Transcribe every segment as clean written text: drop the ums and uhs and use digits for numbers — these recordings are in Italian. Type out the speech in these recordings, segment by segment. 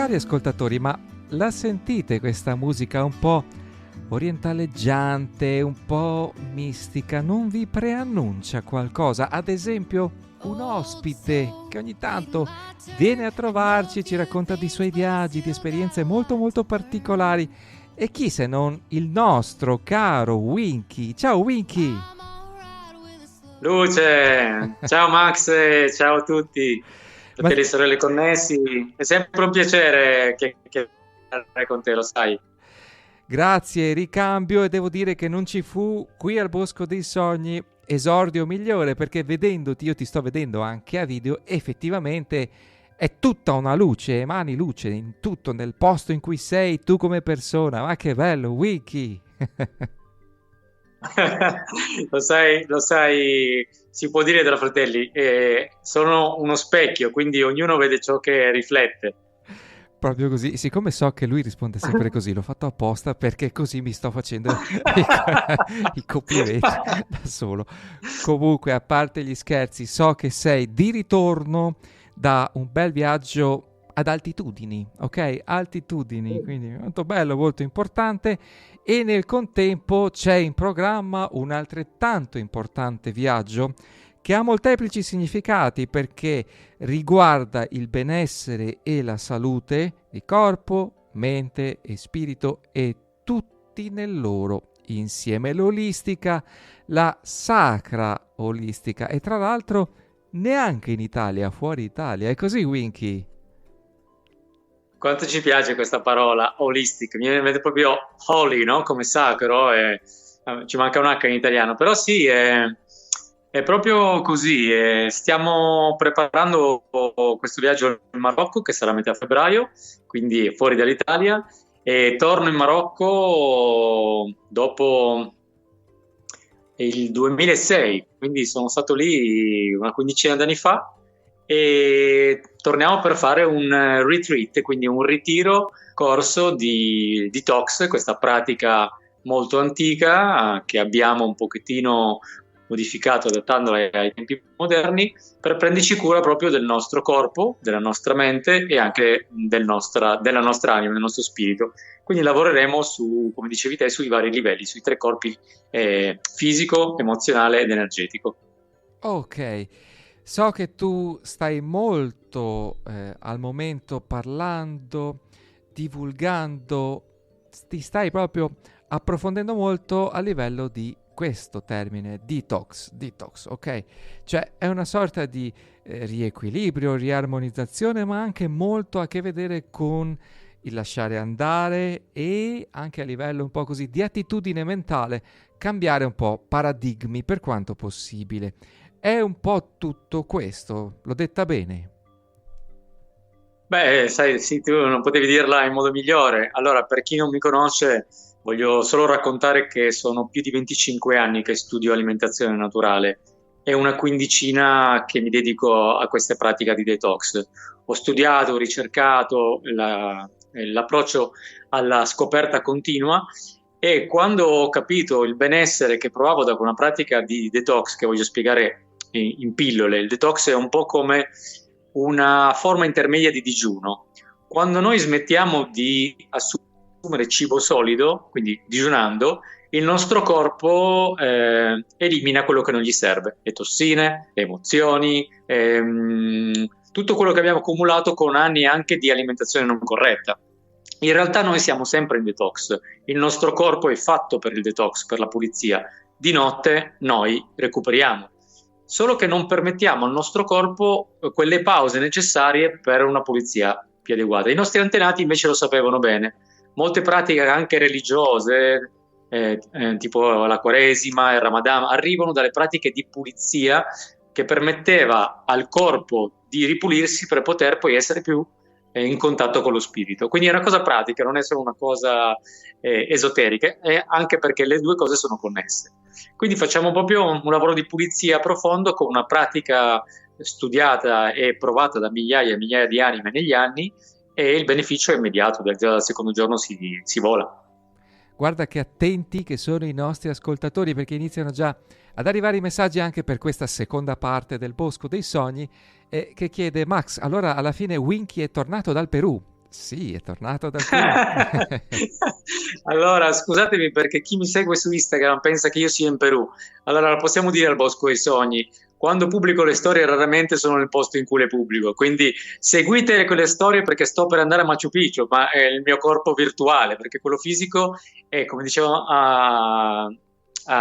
Cari ascoltatori, ma la sentite questa musica un po' orientaleggiante, un po' mistica? Non vi preannuncia qualcosa? Ad esempio, un ospite che ogni tanto viene a trovarci e ci racconta di suoi viaggi, di esperienze molto molto particolari. E chi se non il nostro caro Winky? Ciao Winky! Luce, ciao Max, ciao a tutti, Ma fratelli e sorelle connessi. È sempre un piacere chiacchierare con te, lo sai. grazie, ricambio, e devo dire che non ci fu qui al Bosco dei Sogni esordio migliore, perché vedendoti, io ti sto vedendo anche a video, effettivamente è tutta una luce, emani luce in tutto, nel posto in cui sei tu come persona. Ma che bello, Wiki! Lo sai, si può dire tra fratelli, sono uno specchio, quindi ognuno vede ciò che riflette. Proprio così, siccome so che lui risponde sempre così, l'ho fatto apposta perché così mi sto facendo i complimenti da solo. Comunque, a parte gli scherzi, so che sei di ritorno da un bel viaggio ad altitudini, ok? Altitudini, quindi molto bello, molto importante. E nel contempo c'è in programma un altrettanto importante viaggio che ha molteplici significati perché riguarda il benessere e la salute di corpo, mente e spirito e tutti nel loro insieme. L'olistica, la sacra olistica, e tra l'altro neanche in Italia, fuori Italia. È così, Winky? Quanto ci piace questa parola holistic, mi viene in mente proprio holy, no? Come sacro, ci manca un H in italiano, però sì, è proprio così. Stiamo preparando questo viaggio in Marocco che sarà a metà febbraio, quindi fuori dall'Italia, e torno in Marocco dopo il 2006, quindi sono stato lì una quindicina d'anni fa e torniamo per fare un retreat, quindi un ritiro corso di detox, questa pratica molto antica che abbiamo un pochettino modificato adattandola ai tempi moderni per prenderci cura proprio del nostro corpo, della nostra mente e anche della nostra anima, del nostro spirito. Quindi lavoreremo su, come dicevi te, sui vari livelli, sui tre corpi fisico, emozionale ed energetico. Ok, so che tu stai molto al momento parlando, divulgando, ti stai proprio approfondendo molto a livello di questo termine, detox, detox, ok? Cioè è una sorta di riequilibrio, riarmonizzazione, ma anche molto a che vedere con il lasciare andare e anche a livello un po' così di attitudine mentale, cambiare un po' paradigmi per quanto possibile. È un po' tutto questo, l'ho detta bene. Beh, sai, sì, tu non potevi dirla in modo migliore. Allora, per chi non mi conosce, voglio solo raccontare che sono più di 25 anni che studio alimentazione naturale e una quindicina che mi dedico a queste pratiche di detox. Ho studiato, ho ricercato l'approccio alla scoperta continua e quando ho capito il benessere che provavo da una pratica di detox, che voglio spiegare in pillole, il detox è un po' come una forma intermedia di digiuno. Quando noi smettiamo di assumere cibo solido, quindi digiunando, il nostro corpo elimina quello che non gli serve, le tossine, le emozioni, tutto quello che abbiamo accumulato con anni anche di alimentazione non corretta. In realtà noi siamo sempre in detox, il nostro corpo è fatto per il detox, per la pulizia. Di notte noi recuperiamo, solo che non permettiamo al nostro corpo quelle pause necessarie per una pulizia più adeguata. I nostri antenati invece lo sapevano bene. Molte pratiche anche religiose, tipo la Quaresima, il Ramadan, arrivano dalle pratiche di pulizia che permetteva al corpo di ripulirsi per poter poi essere più in contatto con lo spirito. Quindi è una cosa pratica, non è solo una cosa esoterica, anche perché le due cose sono connesse. Quindi facciamo proprio un lavoro di pulizia profondo con una pratica studiata e provata da migliaia e migliaia di anime negli anni e il beneficio è immediato, già dal secondo giorno si vola. Guarda che attenti che sono i nostri ascoltatori, perché iniziano già ad arrivare i messaggi anche per questa seconda parte del Bosco dei Sogni, che chiede: Max, allora alla fine Winky è tornato dal Perù. Sì, è tornato dal Perù. Allora, scusatemi perché chi mi segue su Instagram pensa che io sia in Perù. Allora, lo possiamo dire al Bosco dei Sogni. Quando pubblico le storie, raramente sono nel posto in cui le pubblico. Quindi seguite quelle storie perché sto per andare a Machu Picchu, ma è il mio corpo virtuale, perché quello fisico è, come dicevo a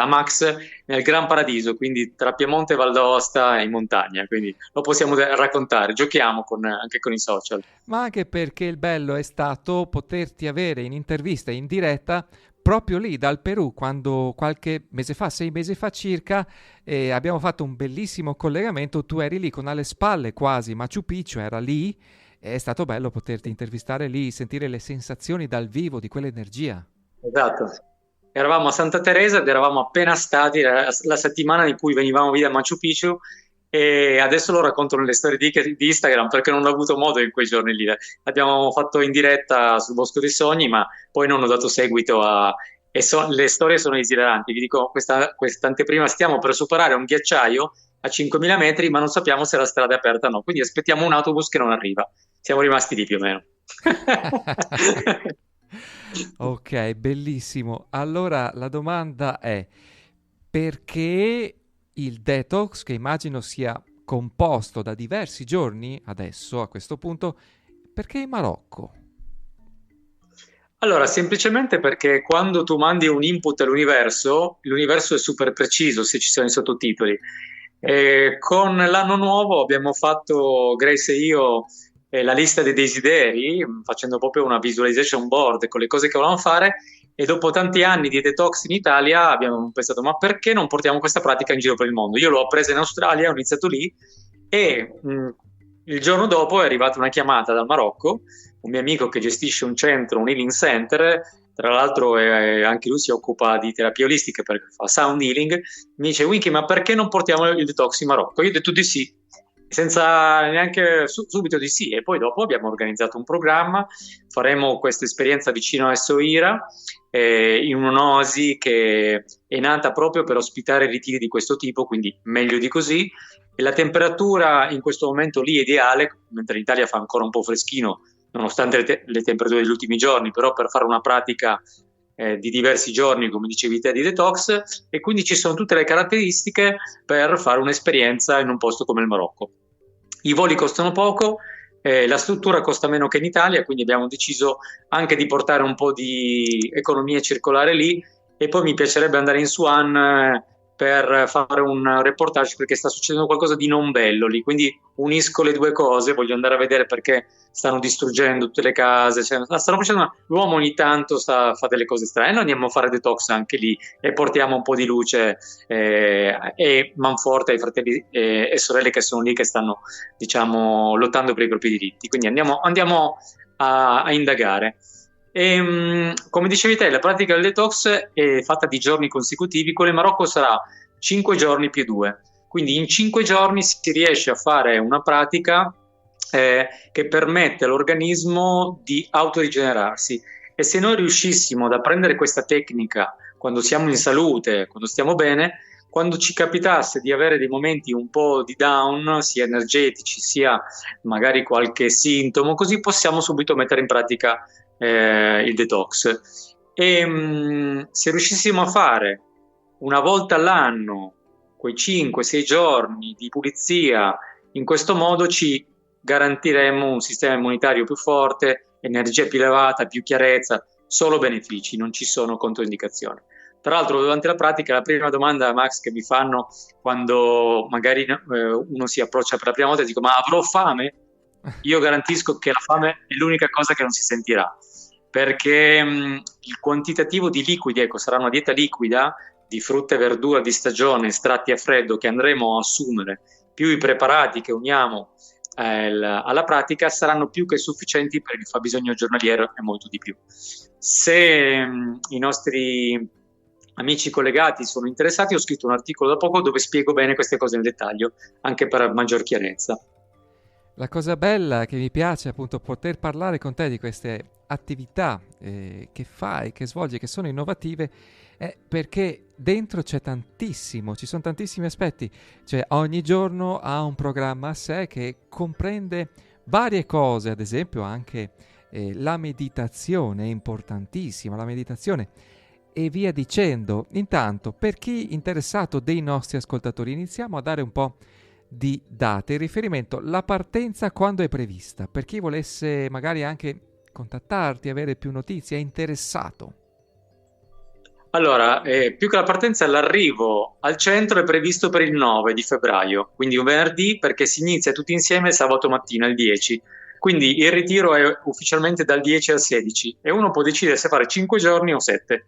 Max, nel Gran Paradiso, quindi tra Piemonte e Val d'Aosta e in montagna. Quindi lo possiamo raccontare. Giochiamo anche con i social. Ma anche perché il bello è stato poterti avere in intervista in diretta proprio lì dal Perù, quando qualche mese fa, 6 mesi fa circa, abbiamo fatto un bellissimo collegamento. Tu eri lì con alle spalle quasi Machu Picchu, era lì. È stato bello poterti intervistare lì, sentire le sensazioni dal vivo di quell'energia. Esatto. Eravamo a Santa Teresa ed eravamo appena stati la settimana in cui venivamo via da Machu Picchu e adesso lo racconto nelle storie di Instagram perché non ho avuto modo in quei giorni lì. L'abbiamo fatto in diretta sul Bosco dei Sogni, ma poi non ho dato seguito a... le storie sono esileranti. Vi dico, questa anteprima stiamo per superare un ghiacciaio a 5.000 metri, ma non sappiamo se la strada è aperta o no. Quindi aspettiamo un autobus che non arriva. Siamo rimasti lì più o meno. Ok, bellissimo. Allora la domanda è perché il detox, che immagino sia composto da diversi giorni, adesso a questo punto, perché in Marocco? Allora, semplicemente perché quando tu mandi un input all'universo, l'universo è super preciso se ci sono i sottotitoli. E con l'anno nuovo abbiamo fatto, Grace e io, la lista dei desideri, facendo proprio una visualization board con le cose che volevamo fare. E dopo tanti anni di detox in Italia abbiamo pensato, ma perché non portiamo questa pratica in giro per il mondo? Io l'ho appresa in Australia, ho iniziato lì e il giorno dopo è arrivata una chiamata dal Marocco, un mio amico che gestisce un centro, un healing center, tra l'altro anche lui si occupa di terapie olistiche perché fa sound healing, mi dice Winky ma perché non portiamo il detox in Marocco? Io ho detto di sì, senza neanche subito di sì, e poi dopo abbiamo organizzato un programma, faremo questa esperienza vicino a Essaouira, in un'oasi che è nata proprio per ospitare ritiri di questo tipo, quindi meglio di così, e la temperatura in questo momento lì è ideale, mentre in Italia fa ancora un po' freschino, nonostante le temperature degli ultimi giorni, però per fare una pratica di diversi giorni, come dicevi te, di detox, e quindi ci sono tutte le caratteristiche per fare un'esperienza in un posto come il Marocco. I voli costano poco, la struttura costa meno che in Italia, quindi abbiamo deciso anche di portare un po' di economia circolare lì, e poi mi piacerebbe andare in Suan per fare un reportage perché sta succedendo qualcosa di non bello lì, quindi unisco le due cose, voglio andare a vedere perché stanno distruggendo tutte le case, cioè, stanno facendo, l'uomo ogni tanto fa delle cose strane, noi andiamo a fare detox anche lì e portiamo un po' di luce e manforte ai fratelli e sorelle che sono lì che stanno, diciamo, lottando per i propri diritti, quindi andiamo a indagare. Come dicevi te, la pratica del detox è fatta di giorni consecutivi, quello in Marocco sarà 5 giorni più 2, quindi in 5 giorni si riesce a fare una pratica che permette all'organismo di autorigenerarsi, e se noi riuscissimo ad apprendere questa tecnica quando siamo in salute, quando stiamo bene, quando ci capitasse di avere dei momenti un po' di down, sia energetici, sia magari qualche sintomo, così possiamo subito mettere in pratica il detox. Se riuscissimo a fare una volta all'anno quei 5-6 giorni di pulizia, in questo modo ci garantiremmo un sistema immunitario più forte, energia più elevata, più chiarezza, solo benefici, non ci sono controindicazioni. Tra l'altro, durante la pratica, la prima domanda, Max, che mi fanno quando magari uno si approccia per la prima volta, dico: ma avrò fame? Io garantisco che la fame è l'unica cosa che non si sentirà, perché il quantitativo di liquidi, ecco, sarà una dieta liquida di frutta e verdura di stagione, estratti a freddo che andremo a assumere, più i preparati che uniamo alla pratica, saranno più che sufficienti per il fabbisogno giornaliero e molto di più. Se i nostri amici collegati sono interessati, ho scritto un articolo da poco dove spiego bene queste cose nel dettaglio, anche per maggior chiarezza. La cosa bella che mi piace è appunto poter parlare con te di queste attività che fai, che svolgi, che sono innovative, è perché dentro c'è tantissimo, ci sono tantissimi aspetti, cioè ogni giorno ha un programma a sé che comprende varie cose, ad esempio anche la meditazione è importantissima, la meditazione e via dicendo. Intanto, per chi interessato dei nostri ascoltatori, iniziamo a dare un po' di date. In riferimento, la partenza quando è prevista? Per chi volesse magari anche contattarti, avere più notizie, è interessato. Allora, più che la partenza, l'arrivo al centro è previsto per il 9 di febbraio, quindi un venerdì, perché si inizia tutti insieme sabato mattina, il 10. Quindi il ritiro è ufficialmente dal 10 al 16 e uno può decidere se fare 5 giorni o 7,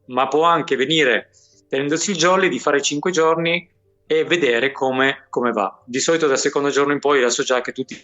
ma può anche venire tenendosi il jolly di fare 5 giorni e vedere come va. Di solito dal secondo giorno in poi adesso già che tutti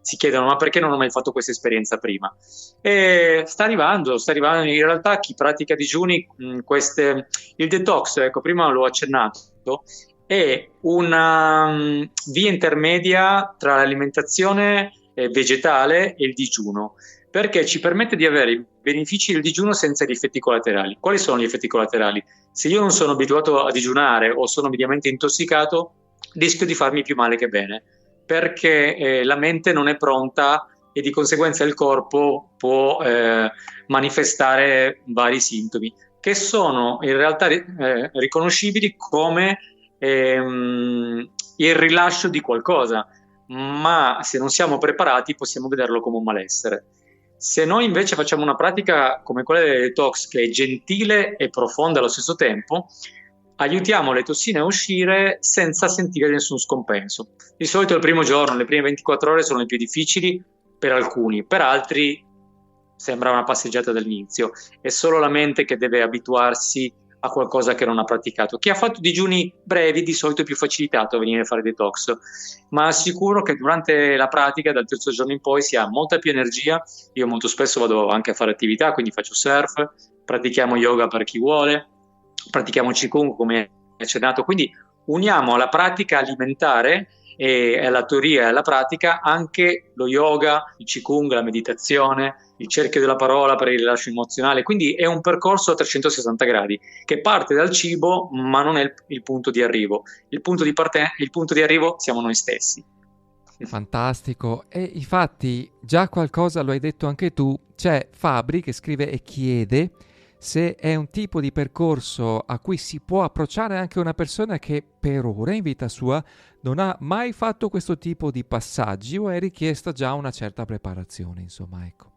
si chiedono ma perché non ho mai fatto questa esperienza prima? E sta arrivando, in realtà chi pratica digiuni, il detox, ecco, prima l'ho accennato, è una via intermedia tra l'alimentazione vegetale e il digiuno, perché ci permette di avere i benefici del digiuno senza gli effetti collaterali. Quali sono gli effetti collaterali? Se io non sono abituato a digiunare o sono mediamente intossicato, rischio di farmi più male che bene, perché la mente non è pronta e di conseguenza il corpo può manifestare vari sintomi che sono in realtà riconoscibili come il rilascio di qualcosa, ma se non siamo preparati possiamo vederlo come un malessere. Se noi invece facciamo una pratica come quella del detox, che è gentile e profonda allo stesso tempo, aiutiamo le tossine a uscire senza sentire nessun scompenso. Di solito il primo giorno, le prime 24 ore sono le più difficili per alcuni, per altri sembra una passeggiata dall'inizio. È solo la mente che deve abituarsi a qualcosa che non ha praticato. Chi ha fatto digiuni brevi di solito è più facilitato a venire a fare detox, ma assicuro che durante la pratica, dal terzo giorno in poi, si ha molta più energia. Io molto spesso vado anche a fare attività, quindi faccio surf, pratichiamo yoga per chi vuole, pratichiamo Qigong come accennato, quindi uniamo alla pratica alimentare e alla teoria e alla pratica anche lo yoga, il Qigong, la meditazione, il cerchio della parola per il rilascio emozionale. Quindi è un percorso a 360 gradi che parte dal cibo, ma non è il punto di arrivo. Il punto di arrivo siamo noi stessi. Fantastico. E infatti già qualcosa lo hai detto anche tu. C'è Fabri che scrive e chiede se è un tipo di percorso a cui si può approcciare anche una persona che per ora in vita sua non ha mai fatto questo tipo di passaggi o è richiesta già una certa preparazione, insomma, ecco.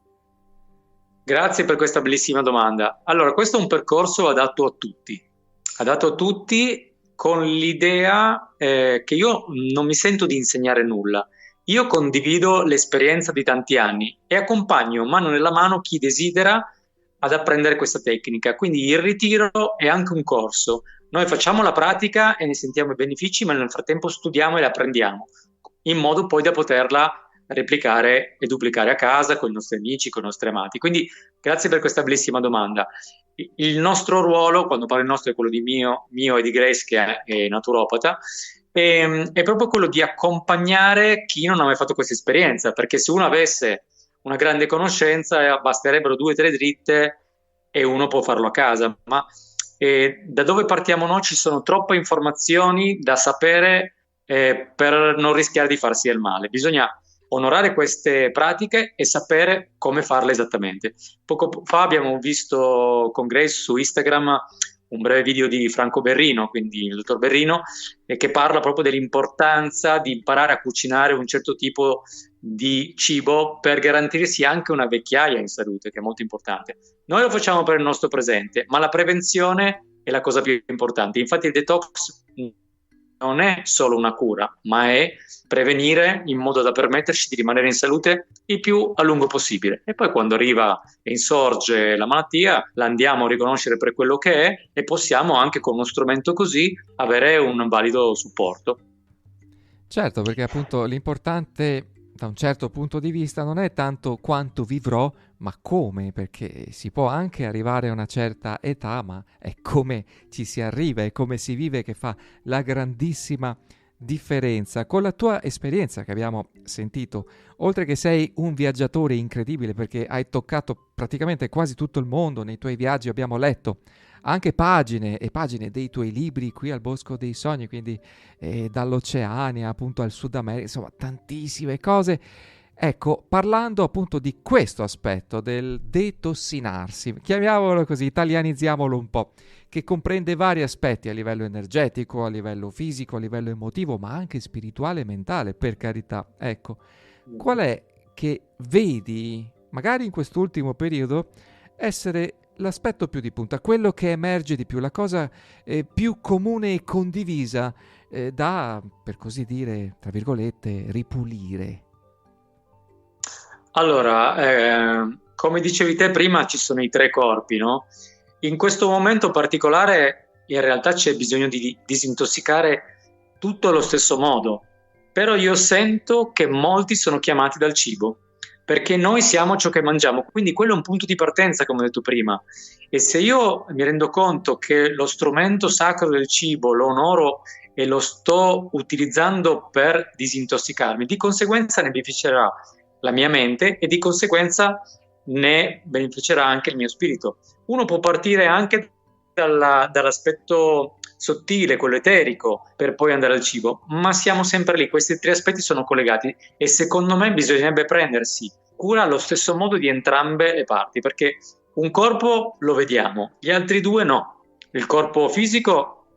Grazie per questa bellissima domanda. Allora, questo è un percorso adatto a tutti con l'idea che io non mi sento di insegnare nulla. Io condivido l'esperienza di tanti anni e accompagno mano nella mano chi desidera ad apprendere questa tecnica. Quindi il ritiro è anche un corso. Noi facciamo la pratica e ne sentiamo i benefici, ma nel frattempo studiamo e la apprendiamo, in modo poi da poterla replicare e duplicare a casa con i nostri amici, con i nostri amati. Quindi grazie per questa bellissima domanda. Il nostro ruolo, quando parlo il nostro è quello di mio e di Grace, che è naturopata, è proprio quello di accompagnare chi non ha mai fatto questa esperienza, perché se uno avesse una grande conoscenza basterebbero 2 o 3 dritte e uno può farlo a casa, ma da dove partiamo noi ci sono troppe informazioni da sapere per non rischiare di farsi del male. Bisogna onorare queste pratiche e sapere come farle esattamente. Poco fa abbiamo visto con Grace su Instagram un breve video di Franco Berrino, quindi il dottor Berrino, che parla proprio dell'importanza di imparare a cucinare un certo tipo di cibo per garantirsi anche una vecchiaia in salute, che è molto importante. Noi lo facciamo per il nostro presente, ma la prevenzione è la cosa più importante. Infatti il detox non è solo una cura, ma è prevenire in modo da permetterci di rimanere in salute il più a lungo possibile. E poi quando arriva e insorge la malattia, la andiamo a riconoscere per quello che è e possiamo anche con uno strumento così avere un valido supporto. Certo, perché appunto l'importante da un certo punto di vista non è tanto quanto vivrò, ma come, perché si può anche arrivare a una certa età, ma è come ci si arriva, è come si vive che fa la grandissima differenza. Con la tua esperienza che abbiamo sentito, oltre che sei un viaggiatore incredibile perché hai toccato praticamente quasi tutto il mondo nei tuoi viaggi, abbiamo letto anche pagine e pagine dei tuoi libri qui al Bosco dei Sogni, quindi dall'Oceania appunto al Sud America, insomma tantissime cose. Ecco, parlando appunto di questo aspetto del detossinarsi, chiamiamolo così, italianizziamolo un po', che comprende vari aspetti a livello energetico, a livello fisico, a livello emotivo, ma anche spirituale e mentale, per carità. Ecco, qual è che vedi, magari in quest'ultimo periodo, essere l'aspetto più di punta, quello che emerge di più, la cosa più comune e condivisa da, per così dire, tra virgolette, ripulire? Allora, come dicevi te prima, ci sono i tre corpi, no? In questo momento particolare, in realtà c'è bisogno di disintossicare tutto allo stesso modo, però io sento che molti sono chiamati dal cibo, perché noi siamo ciò che mangiamo, quindi quello è un punto di partenza, come ho detto prima. E se io mi rendo conto che lo strumento sacro del cibo lo onoro e lo sto utilizzando per disintossicarmi, di conseguenza ne beneficerà la mia mente e di conseguenza ne beneficerà anche il mio spirito. Uno può partire anche dall'aspetto sottile, quello eterico, per poi andare al cibo, ma siamo sempre lì, questi tre aspetti sono collegati e secondo me bisognerebbe prendersi cura allo stesso modo di entrambe le parti, perché un corpo lo vediamo, gli altri due no. Il corpo fisico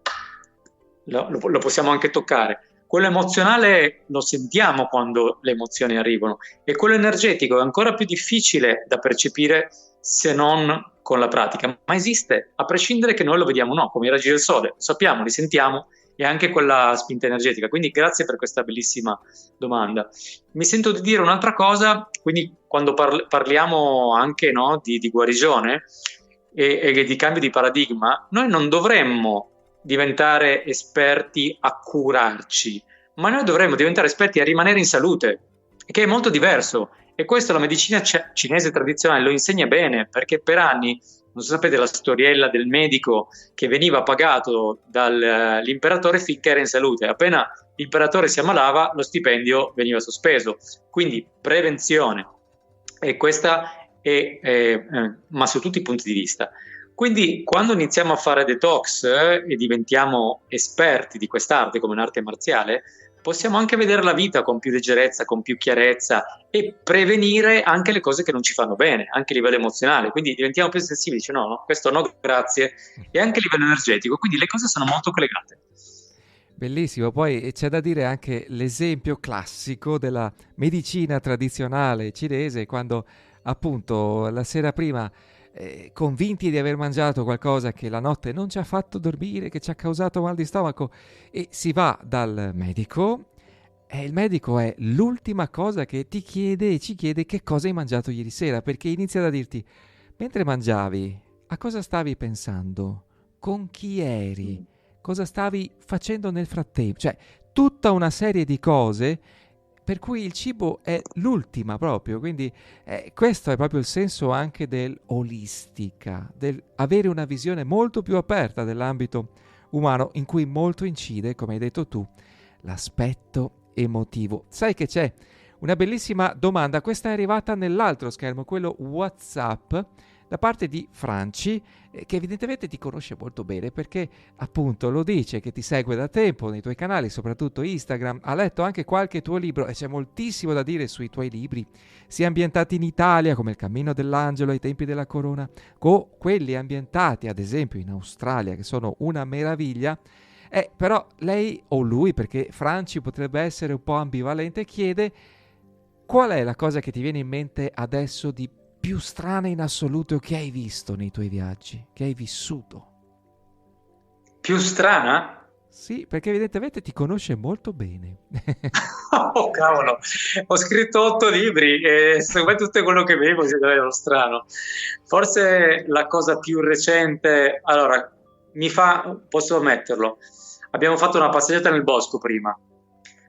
lo possiamo anche toccare, quello emozionale lo sentiamo quando le emozioni arrivano e quello energetico è ancora più difficile da percepire se non con la pratica, ma esiste, a prescindere che noi lo vediamo o no, come i raggi del sole, lo sappiamo, li sentiamo e anche quella spinta energetica. Quindi grazie per questa bellissima domanda. Mi sento di dire un'altra cosa, quindi quando parliamo anche, no, di guarigione e di cambio di paradigma, noi non dovremmo diventare esperti a curarci, ma noi dovremmo diventare esperti a rimanere in salute, che è molto diverso. E questo la medicina cinese tradizionale lo insegna bene, perché per anni, non so se sapete la storiella del medico che veniva pagato dall'imperatore finché era in salute. Appena l'imperatore si ammalava, lo stipendio veniva sospeso. Quindi prevenzione. E questa ma su tutti i punti di vista. Quindi quando iniziamo a fare detox e diventiamo esperti di quest'arte come un'arte marziale, possiamo anche vedere la vita con più leggerezza, con più chiarezza e prevenire anche le cose che non ci fanno bene, anche a livello emozionale. Quindi diventiamo più sensibili, dice no, questo no, grazie, e anche a livello energetico. Quindi le cose sono molto collegate. Bellissimo, poi c'è da dire anche l'esempio classico della medicina tradizionale cinese, quando appunto la sera prima, convinti di aver mangiato qualcosa che la notte non ci ha fatto dormire, che ci ha causato mal di stomaco, e si va dal medico, e il medico è l'ultima cosa che ti chiede e ci chiede che cosa hai mangiato ieri sera, perché inizia a dirti, mentre mangiavi, a cosa stavi pensando? Con chi eri? Cosa stavi facendo nel frattempo? Cioè, tutta una serie di cose per cui il cibo è l'ultima proprio, quindi questo è proprio il senso anche dell'olistica, del avere una visione molto più aperta dell'ambito umano in cui molto incide, come hai detto tu, l'aspetto emotivo. Sai che c'è una bellissima domanda, questa è arrivata nell'altro schermo, quello WhatsApp, da parte di Franci, che evidentemente ti conosce molto bene perché appunto lo dice che ti segue da tempo nei tuoi canali, soprattutto Instagram, ha letto anche qualche tuo libro e c'è moltissimo da dire sui tuoi libri, sia ambientati in Italia come Il Cammino dell'Angelo ai tempi della Corona, o quelli ambientati ad esempio in Australia che sono una meraviglia. Però lei o lui, perché Franci potrebbe essere un po' ambivalente, chiede qual è la cosa che ti viene in mente adesso di più strana in assoluto che hai visto nei tuoi viaggi, che hai vissuto? Più strana? Sì, perché evidentemente ti conosce molto bene. Oh cavolo, ho scritto 8 libri e secondo me tutto quello che vedo si deve strano. Forse la cosa più recente, allora, posso ammetterlo, abbiamo fatto una passeggiata nel bosco prima,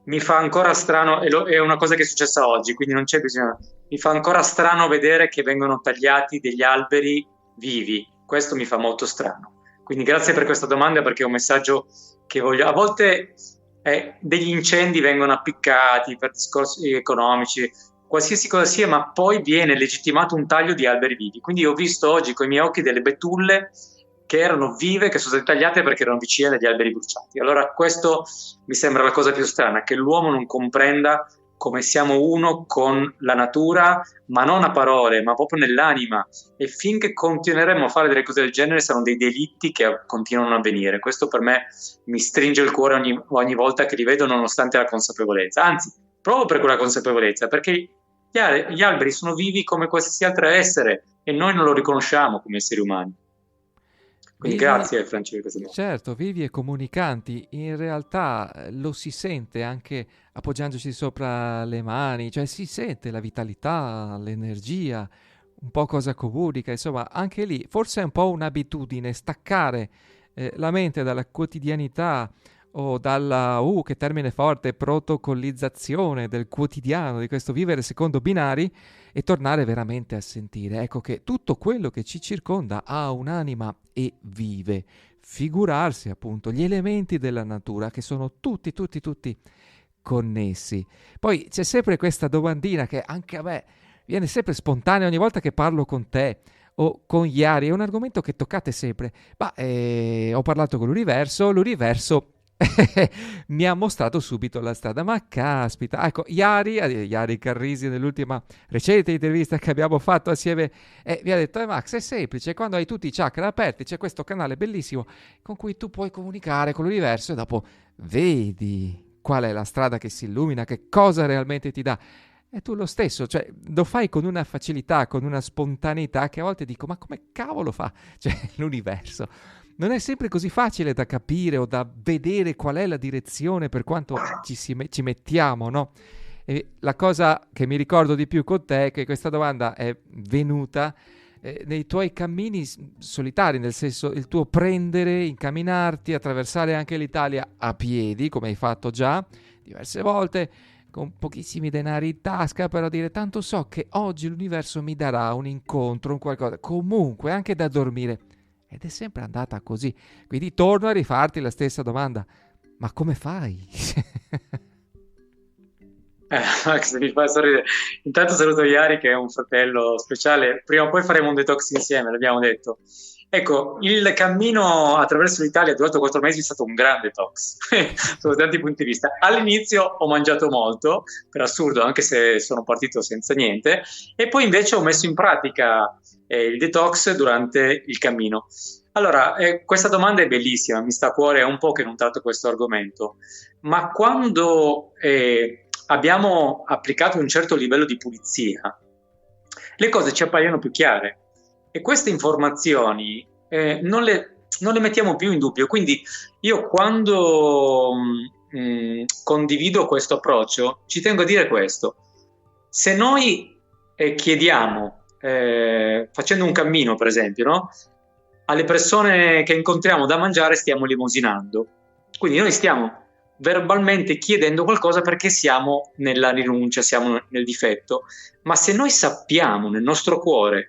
mi fa ancora strano, è una cosa che è successa oggi, quindi non c'è bisogno, mi fa ancora strano vedere che vengono tagliati degli alberi vivi, questo mi fa molto strano. Quindi grazie per questa domanda perché è un messaggio che voglio, a volte degli incendi vengono appiccati per discorsi economici, qualsiasi cosa sia, ma poi viene legittimato un taglio di alberi vivi. Quindi ho visto oggi con i miei occhi delle betulle che erano vive, che sono state tagliate perché erano vicine agli alberi bruciati. Allora questo mi sembra la cosa più strana, che l'uomo non comprenda come siamo uno con la natura, ma non a parole, ma proprio nell'anima. E finché continueremo a fare delle cose del genere, saranno dei delitti che continuano a avvenire. Questo per me mi stringe il cuore ogni volta che li vedo, nonostante la consapevolezza. Anzi, proprio per quella consapevolezza, perché gli alberi sono vivi come qualsiasi altro essere e noi non lo riconosciamo come esseri umani. Quindi Vivi, grazie Francesco. certo, vivi e comunicanti, in realtà lo si sente anche appoggiandoci sopra le mani, cioè si sente la vitalità, l'energia, un po' cosa comunica, insomma, anche lì forse è un po' un'abitudine staccare la mente dalla quotidianità o dalla, che termine forte, protocollizzazione del quotidiano, di questo vivere secondo binari e tornare veramente a sentire, ecco, che tutto quello che ci circonda ha un'anima e vive. Figurarsi appunto gli elementi della natura che sono tutti, tutti, tutti connessi. Poi c'è sempre questa domandina che anche a me viene sempre spontanea ogni volta che parlo con te o con Iari, è un argomento che toccate sempre. Ma ho parlato con l'universo mi ha mostrato subito la strada. Ma caspita, ecco, Iari Carrisi nell'ultima recente intervista che abbiamo fatto assieme mi ha detto: Max, è semplice, quando hai tutti i chakra aperti c'è questo canale bellissimo con cui tu puoi comunicare con l'universo e dopo vedi qual è la strada che si illumina, che cosa realmente ti dà. E tu lo stesso, cioè, lo fai con una facilità, con una spontaneità che a volte dico: ma come cavolo fa? Cioè, l'universo non è sempre così facile da capire o da vedere qual è la direzione per quanto ci mettiamo, no? E la cosa che mi ricordo di più con te è che questa domanda è venuta nei tuoi cammini solitari, nel senso il tuo prendere, incamminarti, attraversare anche l'Italia a piedi, come hai fatto già diverse volte, con pochissimi denari in tasca, però dire: tanto so che oggi l'universo mi darà un incontro, un qualcosa, comunque anche da dormire. Ed è sempre andata così. Quindi torno a rifarti la stessa domanda: ma come fai? Max, mi fa sorridere. Intanto saluto Iari, che è un fratello speciale. Prima o poi faremo un detox insieme, l'abbiamo detto. Ecco, il cammino attraverso l'Italia durato 4 mesi è stato un grande detox, sotto tanti punti di vista. All'inizio ho mangiato molto, per assurdo, anche se sono partito senza niente, e poi invece ho messo in pratica il detox durante il cammino. Allora, questa domanda è bellissima, mi sta a cuore, è un po' che non tratto questo argomento, ma quando abbiamo applicato un certo livello di pulizia, le cose ci appaiono più chiare e queste informazioni non le mettiamo più in dubbio. Quindi io quando condivido questo approccio, ci tengo a dire questo: se noi chiediamo, facendo un cammino per esempio, no? Alle persone che incontriamo da mangiare, stiamo elemosinando. Quindi noi stiamo verbalmente chiedendo qualcosa perché siamo nella rinuncia, siamo nel difetto. Ma se noi sappiamo nel nostro cuore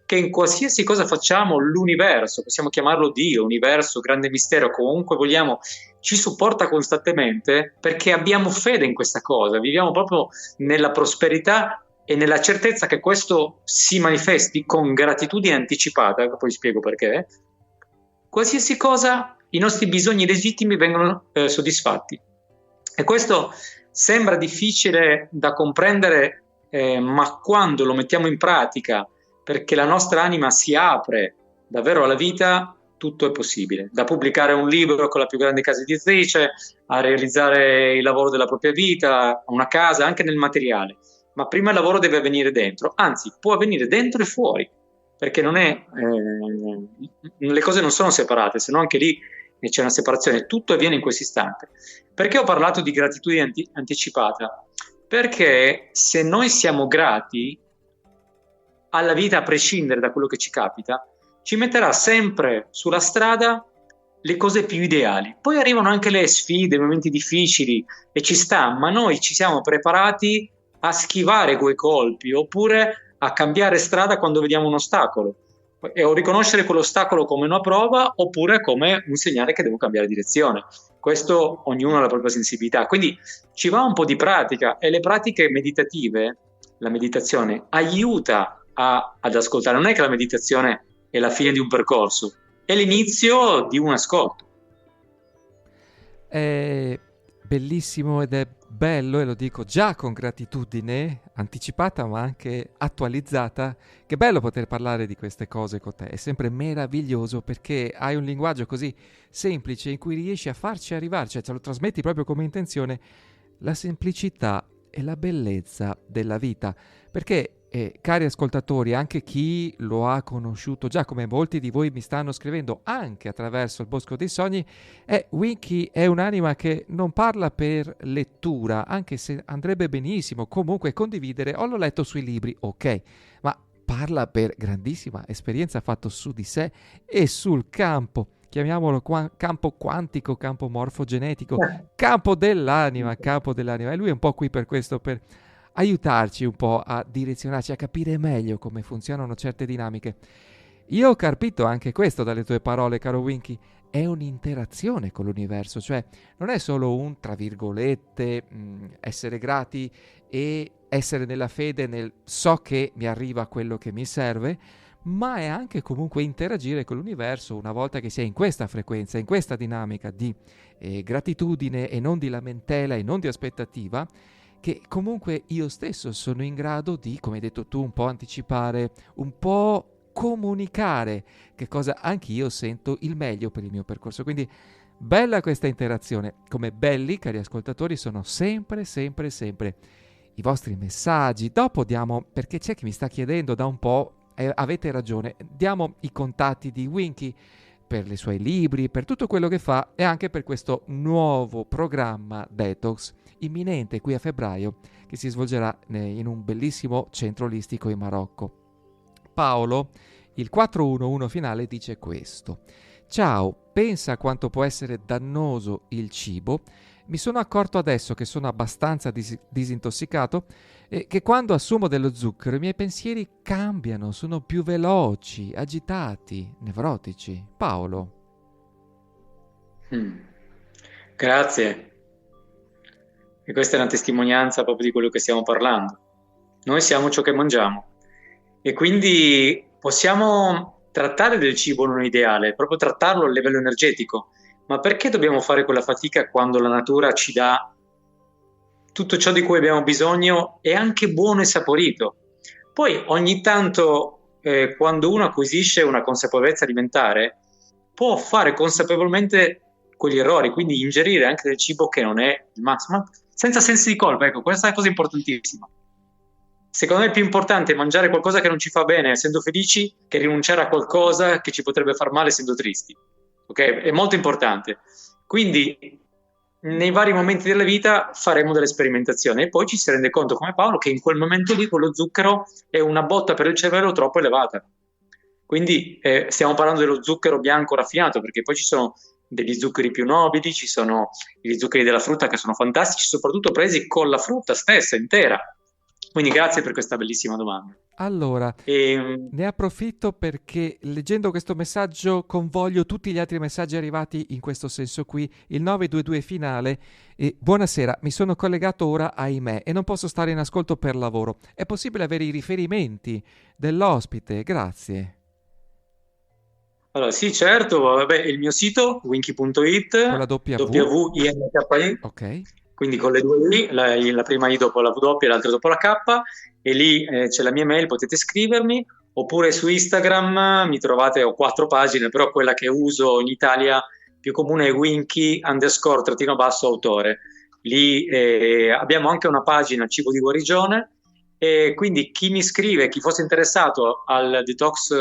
che in qualsiasi cosa facciamo l'universo, possiamo chiamarlo Dio, universo, grande mistero, comunque vogliamo, ci supporta costantemente, perché abbiamo fede in questa cosa, viviamo proprio nella prosperità e nella certezza che questo si manifesti con gratitudine anticipata, poi spiego perché, qualsiasi cosa, i nostri bisogni legittimi vengono soddisfatti. E questo sembra difficile da comprendere, ma quando lo mettiamo in pratica, perché la nostra anima si apre davvero alla vita, tutto è possibile. Da pubblicare un libro con la più grande casa editrice, a realizzare il lavoro della propria vita, una casa, anche nel materiale. Ma prima il lavoro deve avvenire dentro, anzi può avvenire dentro e fuori, perché non è, le cose non sono separate, se no anche lì c'è una separazione, tutto avviene in questo istante. Perché ho parlato di gratitudine anticipata? Perché se noi siamo grati alla vita, a prescindere da quello che ci capita, ci metterà sempre sulla strada le cose più ideali. Poi arrivano anche le sfide, i momenti difficili, e ci sta, ma noi ci siamo preparati a schivare quei colpi, oppure a cambiare strada quando vediamo un ostacolo, o riconoscere quell'ostacolo come una prova, oppure come un segnale che devo cambiare direzione. Questo ognuno ha la propria sensibilità, quindi ci va un po' di pratica, e le pratiche meditative, la meditazione aiuta ad ascoltare. Non è che la meditazione è la fine di un percorso, è l'inizio di un ascolto. bellissimo ed è bello, e lo dico già con gratitudine, anticipata ma anche attualizzata. Che bello poter parlare di queste cose con te, è sempre meraviglioso perché hai un linguaggio così semplice in cui riesci a farci arrivare, cioè ce lo trasmetti proprio come intenzione, la semplicità e la bellezza della vita. Perché, cari ascoltatori, anche chi lo ha conosciuto già, come molti di voi mi stanno scrivendo anche attraverso il Bosco dei Sogni, Winky è un'anima che non parla per lettura, anche se andrebbe benissimo comunque condividere, o l'ho letto sui libri, ok, ma parla per grandissima esperienza fatto su di sé e sul campo, chiamiamolo campo quantico, campo morfogenetico, campo dell'anima, e lui è un po' qui per questo, per aiutarci un po' a direzionarci, a capire meglio come funzionano certe dinamiche. Io ho capito anche questo dalle tue parole, caro Winky, è un'interazione con l'universo, cioè non è solo un, tra virgolette, essere grati e essere nella fede nel so che mi arriva quello che mi serve, ma è anche comunque interagire con l'universo una volta che si è in questa frequenza, in questa dinamica di gratitudine e non di lamentela e non di aspettativa, che comunque io stesso sono in grado di, come hai detto tu, un po' anticipare, un po' comunicare che cosa anch'io sento il meglio per il mio percorso. Quindi bella questa interazione. Come belli, cari ascoltatori, sono sempre, sempre, sempre i vostri messaggi. Dopo diamo, perché c'è chi mi sta chiedendo da un po', avete ragione, diamo i contatti di Winky per i suoi libri, per tutto quello che fa e anche per questo nuovo programma Detox imminente qui a febbraio, che si svolgerà in un bellissimo centro olistico in Marocco. Paolo, il 411 finale, dice questo: ciao, pensa quanto può essere dannoso il cibo. Mi sono accorto adesso che sono abbastanza disintossicato e che quando assumo dello zucchero i miei pensieri cambiano, sono più veloci, agitati, nevrotici. Paolo. Grazie. E questa è una testimonianza proprio di quello che stiamo parlando. Noi siamo ciò che mangiamo e quindi possiamo trattare del cibo non ideale, proprio trattarlo a livello energetico. Ma perché dobbiamo fare quella fatica quando la natura ci dà tutto ciò di cui abbiamo bisogno e anche buono e saporito? Poi ogni tanto, quando uno acquisisce una consapevolezza alimentare, può fare consapevolmente quegli errori, quindi ingerire anche del cibo che non è il massimo, senza sensi di colpa. Ecco, questa è una cosa importantissima. Secondo me è più importante mangiare qualcosa che non ci fa bene essendo felici che rinunciare a qualcosa che ci potrebbe far male essendo tristi. Ok? È molto importante. Quindi nei vari momenti della vita faremo delle sperimentazioni e poi ci si rende conto, come Paolo, che in quel momento lì quello zucchero è una botta per il cervello troppo elevata. Quindi stiamo parlando dello zucchero bianco raffinato, perché poi ci sono degli zuccheri più nobili, ci sono gli zuccheri della frutta che sono fantastici, soprattutto presi con la frutta stessa intera. Quindi grazie per questa bellissima domanda. Allora, ne approfitto perché leggendo questo messaggio convoglio tutti gli altri messaggi arrivati in questo senso qui, il 922 finale. Buonasera, mi sono collegato ora, ahimè, e non posso stare in ascolto per lavoro. È possibile avere i riferimenti dell'ospite? Grazie. Allora, sì, certo, vabbè, il mio sito, winky.it, Con la W? W-I-N-K-I, ok. Quindi con le due I, la prima I dopo la W e l'altra dopo la K, e lì c'è la mia mail, potete scrivermi, oppure su Instagram mi trovate, ho 4 pagine, però quella che uso in Italia più comune è winky_autore. Lì abbiamo anche una pagina Cibo di Guarigione, e quindi chi mi scrive, chi fosse interessato al detox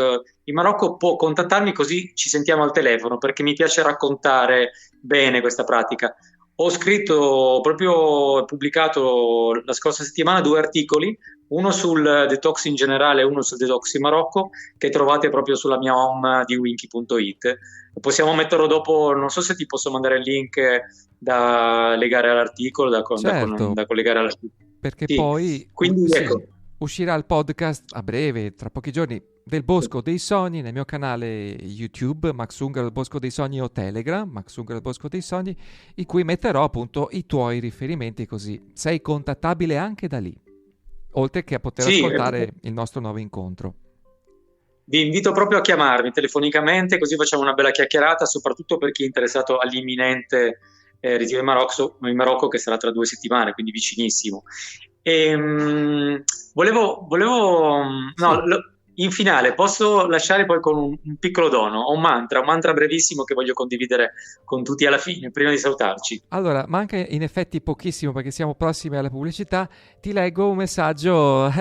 in Marocco può contattarmi, così ci sentiamo al telefono, perché mi piace raccontare bene questa pratica. Ho scritto, proprio pubblicato la scorsa settimana, 2 articoli, uno sul detox in generale e uno sul detox in Marocco, che trovate proprio sulla mia home di winky.it. Possiamo metterlo dopo, non so se ti posso mandare il link da legare all'articolo, Certo, da collegare all'articolo. perché Sì, poi quindi sì, ecco. uscirà il podcast a breve, tra pochi giorni, del Bosco dei Sogni nel mio canale YouTube, Max Unger del Bosco dei Sogni, o Telegram, Max Unger del Bosco dei Sogni, in cui metterò appunto i tuoi riferimenti, così sei contattabile anche da lì, oltre che a poter Sì, ascoltare il nostro nuovo incontro. vi invito proprio a chiamarmi telefonicamente, così facciamo una bella chiacchierata, soprattutto per chi è interessato all'imminente ritiro in Marocco che sarà tra 2 settimane, quindi vicinissimo. E, no, Sì. in finale posso lasciare poi con un piccolo dono, ho un mantra brevissimo che voglio condividere con tutti alla fine, prima di salutarci. Allora, manca in effetti pochissimo perché siamo prossimi alla pubblicità. Ti leggo un messaggio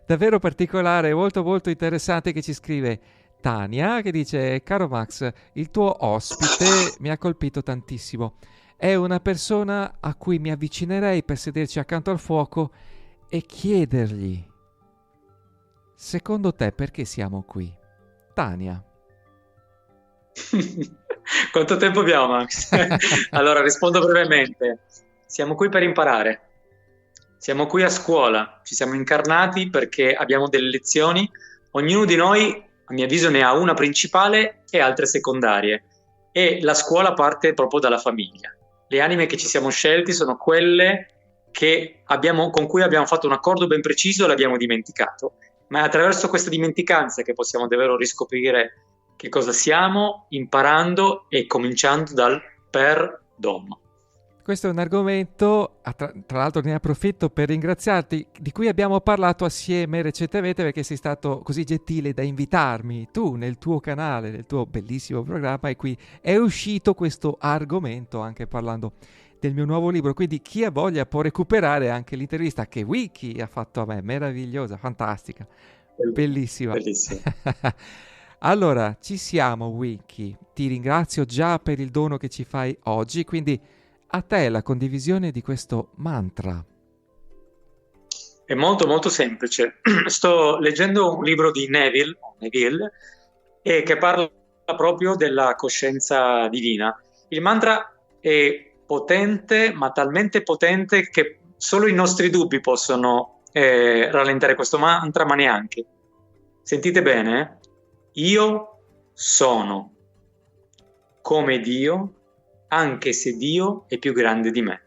davvero particolare, molto molto interessante che ci scrive Tania, che dice: Caro Max, il tuo ospite mi ha colpito tantissimo. È una persona a cui mi avvicinerei per sederci accanto al fuoco e chiedergli: secondo te perché siamo qui? Tania. Quanto tempo abbiamo, Max? Allora, rispondo brevemente. Siamo qui per imparare. Siamo qui a scuola. Ci siamo incarnati perché abbiamo delle lezioni. Ognuno di noi, a mio avviso, ne ha una principale e altre secondarie. E la scuola parte proprio dalla famiglia. Le anime che ci siamo scelti sono quelle con cui abbiamo fatto un accordo ben preciso e l'abbiamo dimenticato. Ma è attraverso questa dimenticanza che possiamo davvero riscoprire che cosa siamo, imparando e cominciando dal perdono. Questo è un argomento, tra l'altro ne approfitto per ringraziarti, di cui abbiamo parlato assieme recentemente perché sei stato così gentile da invitarmi tu nel tuo canale, nel tuo bellissimo programma, e qui è uscito questo argomento anche parlando del mio nuovo libro, quindi chi ha voglia può recuperare anche l'intervista che Wiki ha fatto a me, meravigliosa, fantastica, bellissima. Bellissimo. Allora, ci siamo Wiki, ti ringrazio già per il dono che ci fai oggi, quindi a te la condivisione di questo mantra. È molto molto semplice. Sto leggendo un libro di Neville, e che parla proprio della coscienza divina. Il mantra è potente, ma talmente potente che solo i nostri dubbi possono rallentare questo mantra, ma neanche. Sentite bene? Io sono come Dio, anche se Dio è più grande di me.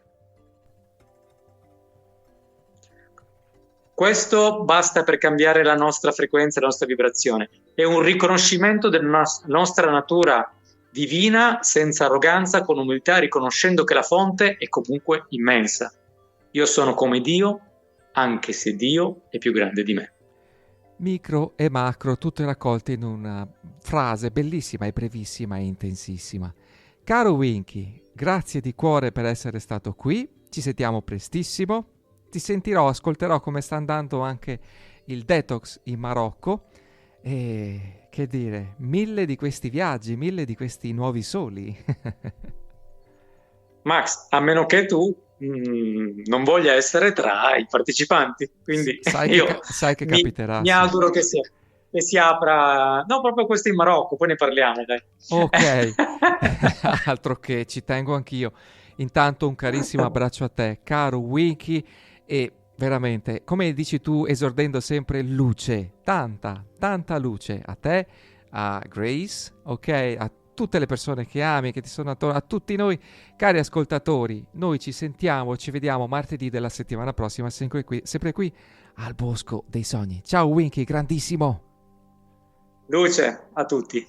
Questo basta per cambiare la nostra frequenza, la nostra vibrazione. È un riconoscimento della nostra natura divina, senza arroganza, con umiltà, riconoscendo che la fonte è comunque immensa. Io sono come Dio, anche se Dio è più grande di me. Micro e macro, tutte raccolte in una frase bellissima e brevissima e intensissima. Caro Winky, grazie di cuore per essere stato qui, ci sentiamo prestissimo, ti sentirò, ascolterò come sta andando anche il detox in Marocco e che dire, 1000 di questi viaggi, 1000 di questi nuovi soli. Max, a meno che tu non voglia essere tra i partecipanti, quindi Sai che mi, capiterà, mi sì. auguro che si apra, no, proprio questo in Marocco, poi ne parliamo, dai. Ok, altro che, ci tengo anch'io. Intanto un carissimo abbraccio a te, caro Wiki, e veramente, come dici tu, esordendo sempre luce, tanta, tanta luce a te, a Grace, ok, a tutte le persone che ami, che ti sono attorno, a tutti noi, cari ascoltatori. Noi ci sentiamo, ci vediamo martedì della settimana prossima, sempre qui al Bosco dei Sogni. Ciao Winky, grandissimo! Luce a tutti.